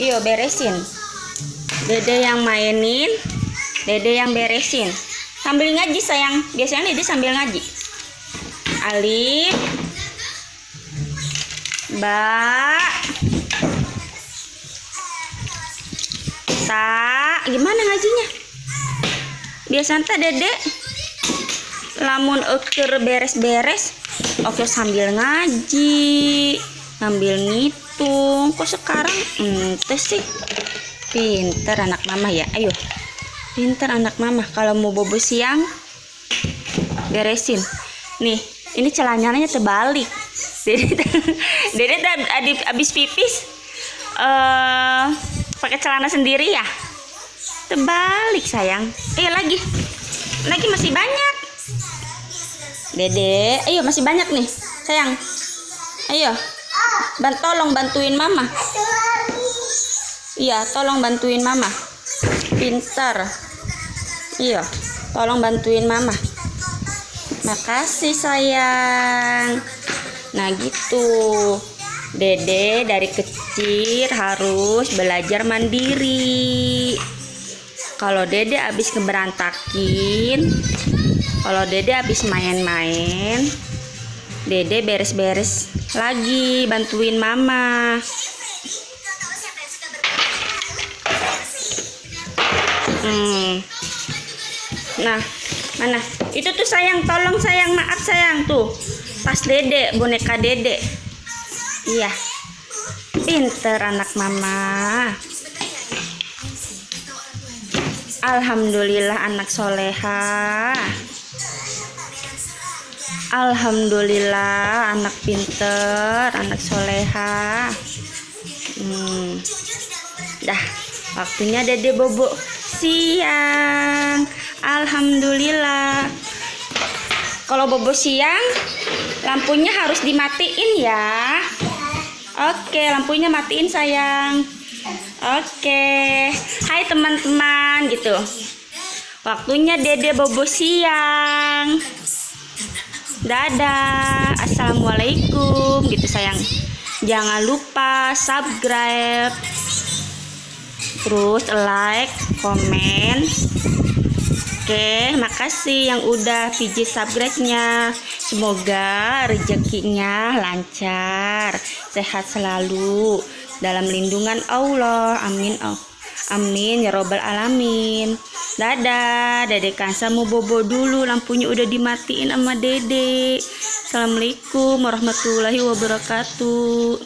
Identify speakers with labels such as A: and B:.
A: Iyo beresin. Dede yang mainin, Dede yang beresin. Sambil ngaji sayang. Biasanya Dede sambil ngaji. Alif, ba, ta. Gimana ngajinya? Biasanya Dede lamun eker beres-beres oke sambil ngaji, sambil ngitung. Kok sekarang ente sih? Pinter anak mama ya. Ayo, pinter anak mama. Kalau mau bobo siang beresin. Nih, ini celananya terbalik. Dede abis pipis pakai celana sendiri ya. Terbalik sayang. Ayo lagi masih banyak. Dede, ayo masih banyak nih sayang. Ayo, tolong bantuin mama. Iya, tolong bantuin mama. Pintar. Iya, tolong bantuin mama. Makasih sayang. Nah gitu, Dede dari kecil harus belajar mandiri. Kalau Dede habis ngeberantakin, kalau Dede habis main-main, Dede beres-beres lagi, bantuin mama. Nah, mana? Itu tuh sayang, tolong sayang, maaf sayang tuh. Tas Dede, boneka Dede. Iya. Pinter anak mama. Alhamdulillah anak soleha. Alhamdulillah anak pinter, anak soleha. Dah, waktunya Dede bobo siang. Alhamdulillah. Kalau bobo siang, lampunya harus dimatiin ya. Oke, lampunya matiin sayang. Oke, hai teman-teman gitu. Waktunya Dede bobo siang. Dadah, assalamualaikum gitu sayang. Jangan lupa subscribe, terus like, komen. Oke, makasih yang udah pijit subscribe-nya. Semoga rezekinya lancar, sehat selalu dalam lindungan Allah. Amin. Amin ya robbal alamin. Dadah, Dede Kansa mau bobo dulu, lampunya udah dimatiin sama Dede. Assalamualaikum warahmatullahi wabarakatuh.